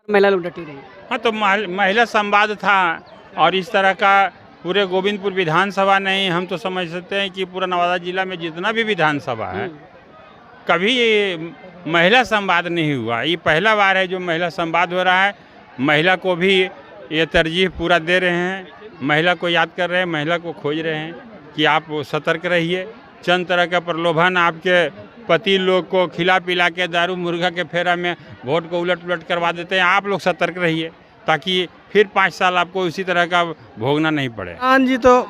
महिला लोग डटी रही। हाँ, तो महिला संवाद था और इस तरह का पूरे गोविंदपुर विधानसभा नहीं, हम तो समझ सकते हैं कि पूरा नवादा जिला में जितना भी विधानसभा है कभी ये महिला संवाद नहीं हुआ। ये पहला बार है जो महिला संवाद हो रहा है। महिला को भी ये तरजीह पूरा दे रहे हैं, महिला को याद कर रहे हैं, महिला को खोज रहे हैं कि आप सतर्क रहिए। चंद तरह का प्रलोभन आपके पति लोग को खिला पिला के दारू मुर्गा के फेरा में वोट को उलट पुलट करवा देते हैं। आप लोग सतर्क रहिए ताकि फिर 5 साल आपको उसी तरह का भोगना नहीं पड़े। हाँ जी, तो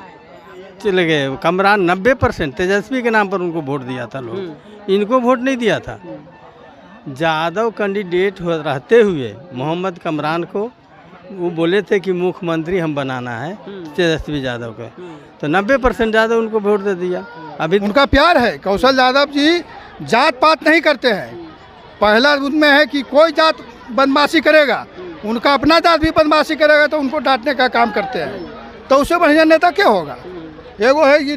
चले गए कमरान 90% तेजस्वी के नाम पर उनको वोट दिया था लोग, इनको वोट नहीं दिया था। यादव कैंडिडेट रहते हुए मोहम्मद कमरान को वो बोले थे कि मुख्यमंत्री हम बनाना है तेजस्वी यादव के, तो 90% यादव उनको वोट दे दिया। अभी उनका प्यार है। कौशल यादव जी जात पात नहीं करते हैं। पहला उनमें है कि कोई जात बदमाशी करेगा, उनका अपना जात भी बदमाशी करेगा तो उनको डांटने का काम करते हैं। तो उससे बढ़िया नेता क्या होगा? एगो है कि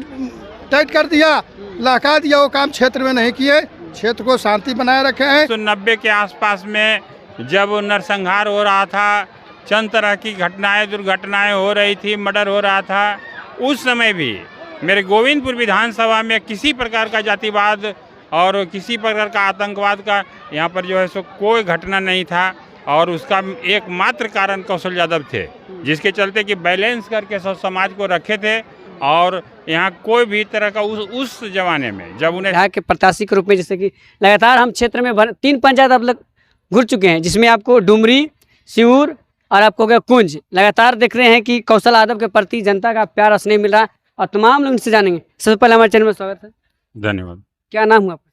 टाइट कर दिया, लहका दिया, वो काम क्षेत्र में नहीं किए, क्षेत्र को शांति बनाए रखे हैं। तो 90 के आसपास में जब नरसंहार हो रहा था, चंद तरह की घटनाएं दुर्घटनाएं हो रही थी, मर्डर हो रहा था, उस समय भी मेरे गोविंदपुर विधानसभा में किसी प्रकार का जातिवाद और किसी प्रकार का आतंकवाद का यहाँ पर जो है सो कोई घटना नहीं था। और उसका एकमात्र कारण कौशल यादव थे, जिसके चलते कि बैलेंस करके सब समाज को रखे थे। और यहाँ कोई भी तरह का उस जमाने में जब उन्हें यहाँ के प्रत्याशी के रूप में जैसे कि लगातार हम क्षेत्र में 3 पंचायत आप लोग घुर चुके हैं, जिसमें आपको डुमरी, सिऊर और आपको गया कुंज। लगातार देख रहे हैं कि कौशल यादव के प्रति जनता का प्यार स्नेह मिल रहा है और तमाम लोग इनसे जानेंगे। सबसे पहले हमारे चैनल में स्वागत है। धन्यवाद। क्या नाम हुआ आपका?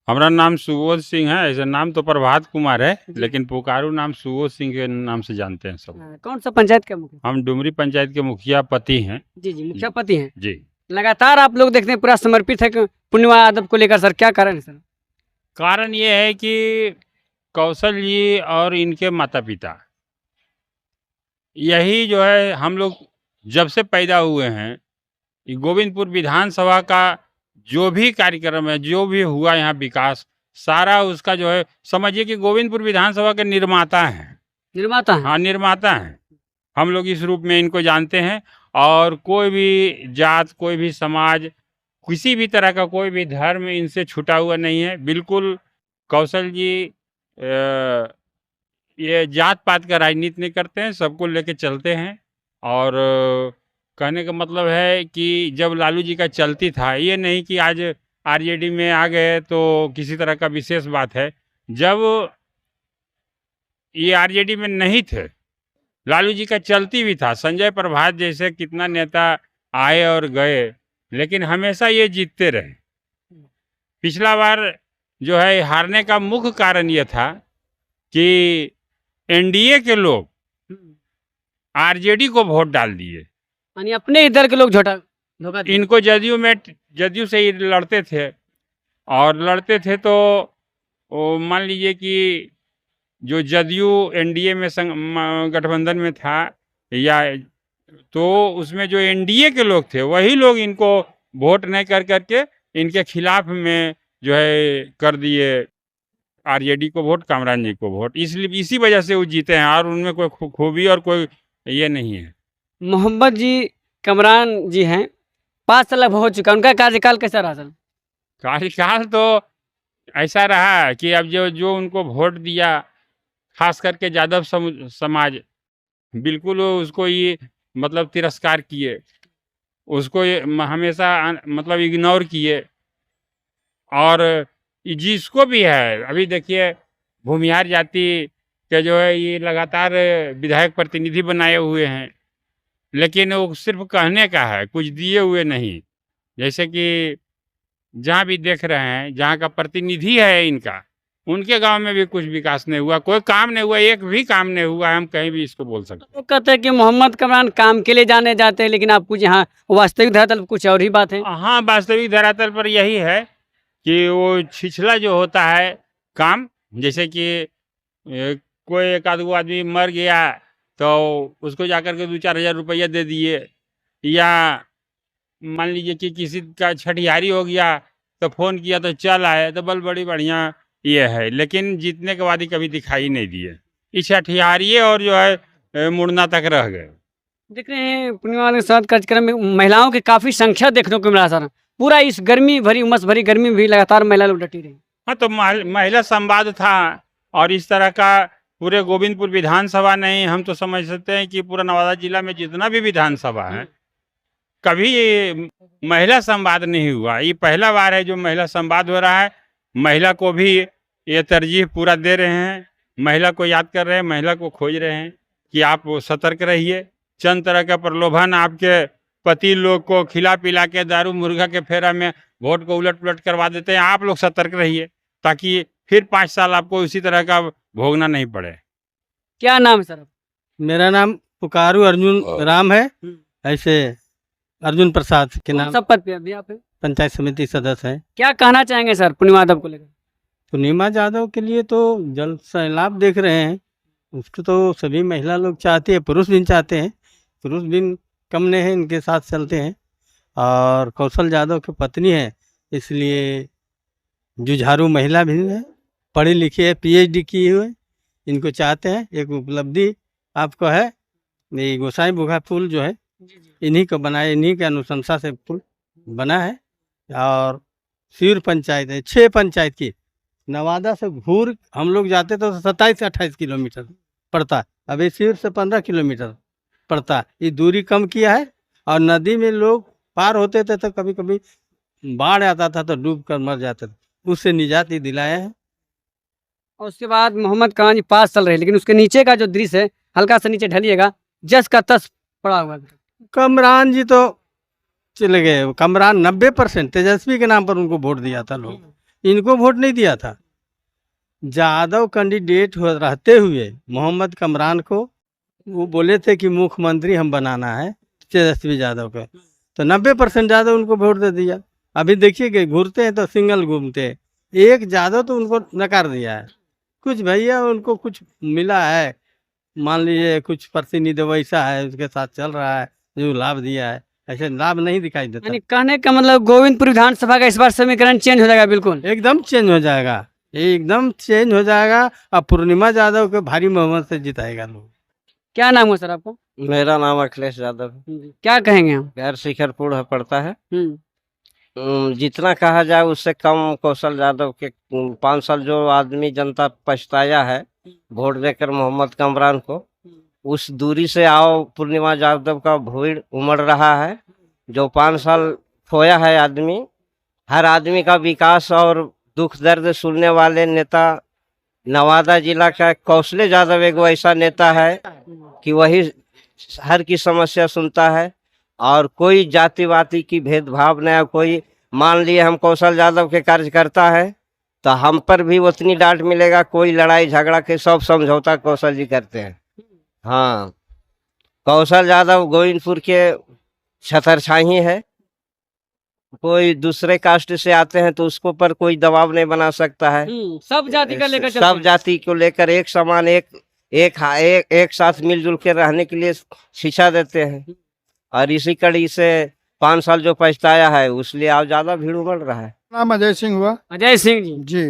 हमारा नाम सुबोध सिंह है। ऐसा नाम तो प्रभात कुमार है, लेकिन पुकारू नाम सुबोध सिंह के नाम से जानते हैं सब। कौन सा पंचायत के मुखिया? हम डुमरी पंचायत के मुखिया पति हैं। जी जी, मुखिया पति हैं जी। लगातार आप लोग देखते हैं पूरा समर्पित है पुण्यवा यादव को लेकर, सर क्या कारण है सर? कारण ये है कि कौशल जी और इनके माता पिता, यही जो है हम लोग जब से पैदा हुए हैं, गोविंदपुर विधानसभा का जो भी कार्यक्रम है, जो भी हुआ यहाँ विकास, सारा उसका जो है समझिए कि गोविंदपुर विधानसभा के निर्माता हैं। निर्माता है? हाँ, निर्माता हैं। हम लोग इस रूप में इनको जानते हैं। और कोई भी जात, कोई भी समाज, किसी भी तरह का कोई भी धर्म इनसे छूटा हुआ नहीं है। बिल्कुल कौशल जी ये जात पात का राजनीति नहीं करते हैं, सबको लेके चलते हैं। और कहने का मतलब है कि जब लालू जी का चलती था, ये नहीं कि आज आरजेडी में आ गए तो किसी तरह का विशेष बात है। जब ये आरजेडी में नहीं थे, लालू जी का चलती भी था। संजय प्रभात जैसे कितना नेता आए और गए, लेकिन हमेशा ये जीतते रहे। पिछला बार जो है हारने का मुख्य कारण ये था कि एनडीए के लोग आरजेडी को वोट डाल दिए, यानी अपने इधर के लोग धोखा दिए। इनको जदयू से ही लड़ते थे, और लड़ते थे तो मान लीजिए कि जो जदयू एनडीए में गठबंधन में था, या तो उसमें जो एनडीए के लोग थे वही लोग इनको वोट नहीं कर करके इनके खिलाफ में जो है कर दिए आरजेडी को वोट, कामरान जी को वोट। इसलिए इसी वजह से वो जीते हैं, और उनमें कोई खूबी और कोई ये नहीं है। मोहम्मद जी कमरान जी हैं, 5 साल हो चुका, उनका कार्यकाल कैसा रहा सर? कार्यकाल तो ऐसा रहा कि अब जो उनको वोट दिया, खास करके यादव समाज, बिल्कुल उसको ये मतलब तिरस्कार किए, उसको ये हमेशा मतलब इग्नोर किए। और जिसको भी है, अभी देखिए भूमिहार जाति के जो है ये लगातार विधायक प्रतिनिधि बनाए हुए हैं, लेकिन वो सिर्फ कहने का है, कुछ दिए हुए नहीं। जैसे कि जहाँ भी देख रहे हैं, जहाँ का प्रतिनिधि है इनका, उनके गांव में भी कुछ विकास नहीं हुआ, कोई काम नहीं हुआ, एक भी काम नहीं हुआ है। हम कहीं भी इसको बोल सकते हैं। वो कहते हैं कि मोहम्मद कमरान काम के लिए जाने जाते हैं, लेकिन आप कुछ यहाँ वास्तविक धरातल पर कुछ और ही बात है। हाँ, वास्तविक धरातल पर यही है कि वो छिछला जो होता है काम, जैसे कि कोई एक आदमी आदमी मर गया तो उसको जाकर के 2-4 हज़ार रुपया दे दिए, या मान लीजिए कि किसी का छठियारी हो गया तो फ़ोन किया तो चल आए, तो बड़ी बढ़िया ये है। लेकिन जीतने के बाद ही कभी दिखाई नहीं दिए। इस अठियारिये और जो है मुड़ना तक रह गए। देख रहे हैं पूर्णिमा के साथ कार्यक्रम में महिलाओं की काफी संख्या देखने को मिला सर। पूरा इस गर्मी भरी उमस भरी गर्मी में भी लगातार महिला लोग डटी रही। हाँ, तो महिला संवाद था और इस तरह का पूरे गोविंदपुर विधानसभा नहीं, हम तो समझ सकते हैं कि पूरा नवादा जिला में जितना भी विधानसभा है कभी ये महिला संवाद नहीं हुआ। ये पहला बार है जो महिला संवाद हो रहा है। महिला को भी ये तरजीह पूरा दे रहे हैं, महिला को याद कर रहे हैं, महिला को खोज रहे हैं कि आप सतर्क रहिए। चंद तरह का प्रलोभन आपके पति लोग को खिला पिला के दारू मुर्गा के फेरा में वोट को उलट पुलट करवा देते हैं। आप लोग सतर्क रहिए ताकि फिर 5 साल आपको इसी तरह का भोगना नहीं पड़े। क्या नाम है सर? मेरा नाम पुकारू अर्जुन राम है, ऐसे अर्जुन प्रसाद के नाम, सब पद पे अभी आप हैं? पंचायत समिति सदस्य है। क्या कहना चाहेंगे सर पूर्णिमा यादव को लेकर? पूर्णिमा यादव के लिए तो जल सैलाब देख रहे हैं, उसको तो सभी महिला लोग चाहती है, पुरुष भी चाहते हैं, पुरुष भी कम नहीं है, इनके साथ चलते हैं। और कौशल यादव की पत्नी है, इसलिए जुझारू महिला भी है, पढ़ी लिखी है, PhD की हुए, इनको चाहते हैं। एक उपलब्धि आपको है, ये गोसाई बुघा पुल जो है इन्हीं को बनाए, इन्हीं के अनुशंसा से पुल बना है। और सिर पंचायत है, 6 पंचायत की, नवादा से घूर हम लोग जाते तो 27 से 28 किलोमीटर पड़ता, अभी सिर से 15 किलोमीटर पड़ता। ये दूरी कम किया है। और नदी में लोग पार होते थे तो कभी कभी बाढ़ आता था तो डूब कर मर जाते थे, उससे निजात ही दिलाया है। और उसके बाद मोहम्मद कमरान जी पास चल रहे हैं, लेकिन उसके नीचे का जो दृश्य है, हल्का सा नीचे ढलिएगा, जस का तस पड़ा हुआ है। कमरान जी तो चले गए। कमरान 90% तेजस्वी के नाम पर उनको वोट दिया था लोग, इनको वोट नहीं दिया था। यादव कैंडिडेट रहते हुए मोहम्मद कमरान को वो बोले थे कि मुख्यमंत्री हम बनाना है तेजस्वी यादव को, तो 90% यादव उनको वोट दे दिया। अभी देखिए कि घूरते हैं तो सिंगल घूमते हैं, एक यादव तो उनको नकार दिया है। कुछ भैया उनको कुछ मिला है, मान लीजिए कुछ प्रतिनिधि वैसा है उसके साथ चल रहा है जो लाभ दिया है, ऐसे लाभ नहीं दिखाई देता। यानी कहने का मतलब गोविंदपुर विधानसभा का इस बार समीकरण चेंज हो जाएगा, बिल्कुल एकदम चेंज हो जाएगा, एकदम चेंज हो जाएगा। और पूर्णिमा यादव को भारी बहुमत से जिताएगा लोग। क्या नाम है सर आपको? मेरा नाम अखिलेश यादव है। क्या कहेंगे हम? बिहार शिखरपुर है पड़ता है। जितना कहा जाए उससे कम कौशल यादव के 5 साल जो आदमी जनता पछताया है वोट देकर मोहम्मद कमरान को, उस दूरी से आओ पूर्णिमा यादव का भीड़ उमड़ रहा है। जो 5 साल खोया है आदमी, हर आदमी का विकास और दुख दर्द सुनने वाले नेता नवादा जिला का कौशल यादव एक ऐसा नेता है कि वही हर की समस्या सुनता है और कोई जातिवादी की भेदभाव नहीं। कोई मान लिए हम कौशल यादव के कार्यकर्ता है तो हम पर भी उतनी डांट मिलेगा, कोई लड़ाई झगड़ा के सब समझौता कौशल जी करते हैं। हाँ, कौशल यादव गोविंदपुर के छतरछाई है, कोई दूसरे कास्ट से आते हैं तो उसको पर कोई दबाव नहीं बना सकता है। सब जाति का लेकर सब जाति को लेकर एक समान एक साथ मिलजुल के रहने के लिए शिक्षा देते हैं। और इसी कड़ी से 5 साल जो पछताया है उसलिए अब ज्यादा भीड़ उमड़ रहा है। नाम अजय सिंह हुआ। अजय सिंह जी, जी,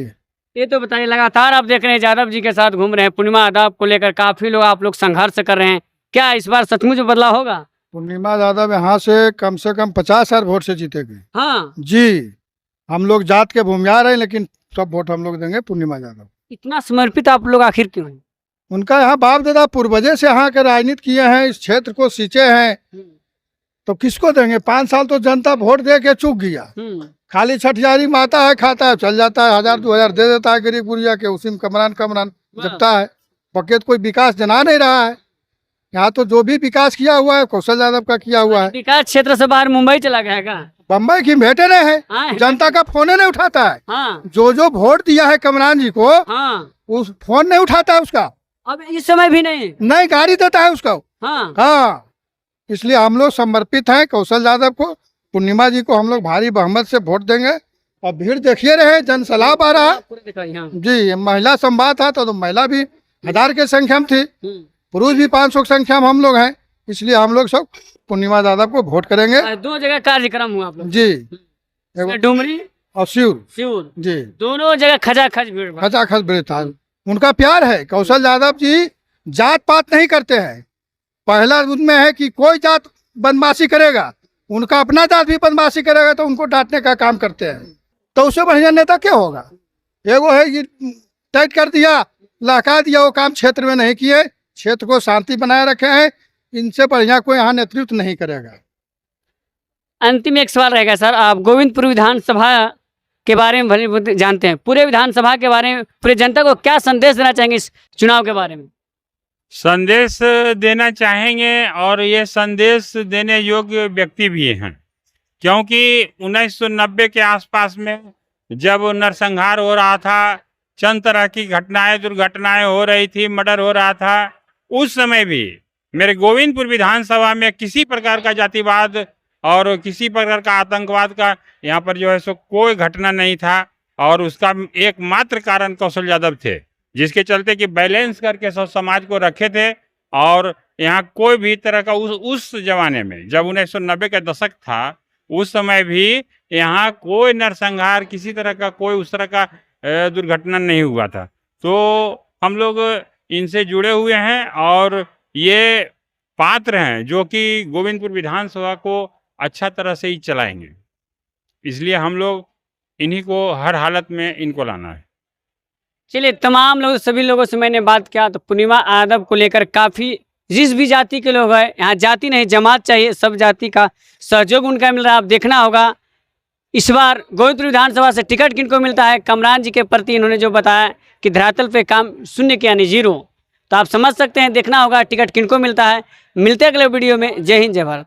ये तो बताइए, लगातार आप देख रहे हैं यादव जी के साथ घूम रहे हैं, पूर्णिमा यादव को लेकर काफी लोग आप लोग संघर्ष कर रहे हैं, क्या इस बार सचमुच बदलाव होगा? पूर्णिमा यादव यहाँ से कम 50,000 वोट से जीतेगी। हाँ जी, हम लोग जात के भूमियार हैं, लेकिन सब वोट हम लोग देंगे पूर्णिमा यादव। इतना समर्पित आप लोग आखिर क्यों हैं? उनका यहाँ बाप दादा पूर्वजे से यहाँ के राजनीति किए हैं, इस क्षेत्र को सींचे हैं, तो किसको देंगे? 5 साल तो जनता वोट दे के चूक गया। खाली छठियारी माता है, खाता है, चल जाता है, 1000-2000 दे देता है गरीब गुरिया के, उसी में कमरान जपता है। बकेत कोई विकास जना नहीं रहा है यहाँ। तो जो भी विकास किया हुआ है कौशल यादव का किया हुआ है। विकास क्षेत्र से बाहर मुंबई चला गया है क्या? बम्बई की भेटे नहीं है, हाँ। जनता का फोन नहीं उठाता है। हाँ जो वोट दिया है कमरान जी को, हाँ, उस फोन नहीं उठाता है उसका, अब इस समय भी नहीं। नहीं गाड़ी देता है उसको। हाँ हाँ, इसलिए हम लोग समर्पित हैं कौशल यादव को। पूर्णिमा जी को हम लोग भारी बहुमत से वोट देंगे। और भीड़ देखिए रहे, जन सलाह आ रहा है जी। महिला संवाद था तो महिला भी 1000 की संख्या में थी, पुरुष भी 500 की संख्या में हम लोग हैं, इसलिए हम लोग सब पूर्णिमा यादव को वोट करेंगे। 2 जगह कार्यक्रम हुआ आप लोग जी, डुमरी और शिवर शिवर, जी, दोनों जगह खचाखच भीड़। खचाखच भीड़ था। उनका प्यार है। कौशल यादव जी जात पात नहीं करते हैं। पहला उनमें है कि कोई जात बदमाशी करेगा, उनका अपना जात भी बदमाशी करेगा तो उनको डांटने का काम करते हैं। तो उससे बढ़िया नेता क्या होगा? एगो है कि टाइट कर दिया, लहका दिया, वो काम क्षेत्र में नहीं किए, क्षेत्र को शांति बनाए रखे हैं। इनसे बढ़िया कोई यहाँ नेतृत्व नहीं करेगा। अंतिम एक सवाल रहेगा सर, आप गोविंदपुर विधानसभा के बारे में भली भांति जानते हैं, पूरे विधानसभा के बारे में पूरे जनता को क्या संदेश देना चाहेंगे इस चुनाव के बारे में? संदेश देना चाहेंगे और ये संदेश देने योग्य व्यक्ति भी हैं, क्योंकि 1990 के आसपास में जब नरसंहार हो रहा था, चंद तरह की घटनाएं दुर्घटनाएं हो रही थी, मर्डर हो रहा था, उस समय भी मेरे गोविंदपुर विधानसभा में किसी प्रकार का जातिवाद और किसी प्रकार का आतंकवाद का यहाँ पर जो है सो कोई घटना नहीं था। और उसका एकमात्र कारण कौशल यादव थे, जिसके चलते कि बैलेंस करके सब समाज को रखे थे। और यहाँ कोई भी तरह का उस जमाने में जब 1990 का दशक था, उस समय भी यहाँ कोई नरसंहार, किसी तरह का कोई उस तरह का दुर्घटना नहीं हुआ था। तो हम लोग इनसे जुड़े हुए हैं और ये पात्र हैं जो कि गोविंदपुर विधानसभा को अच्छा तरह से ही चलाएंगे। इसलिए हम लोग इन्हीं को हर हालत में इनको लाना है। चलिए, तमाम लोग सभी लोगों से मैंने बात किया तो पूर्णिमा यादव को लेकर काफ़ी जिस भी जाति के लोग हैं, यहाँ जाति नहीं जमात चाहिए, सब जाति का सहयोग उनका मिल रहा है। आप देखना होगा इस बार गोविंदपुर विधानसभा से टिकट किनको मिलता है। कमरान जी के प्रति इन्होंने जो बताया कि धरातल पे काम शून्य के यानी जीरो, तो आप समझ सकते हैं, देखना होगा टिकट किनको मिलता है। मिलते अगले वीडियो में। जय हिंद, जय भारत।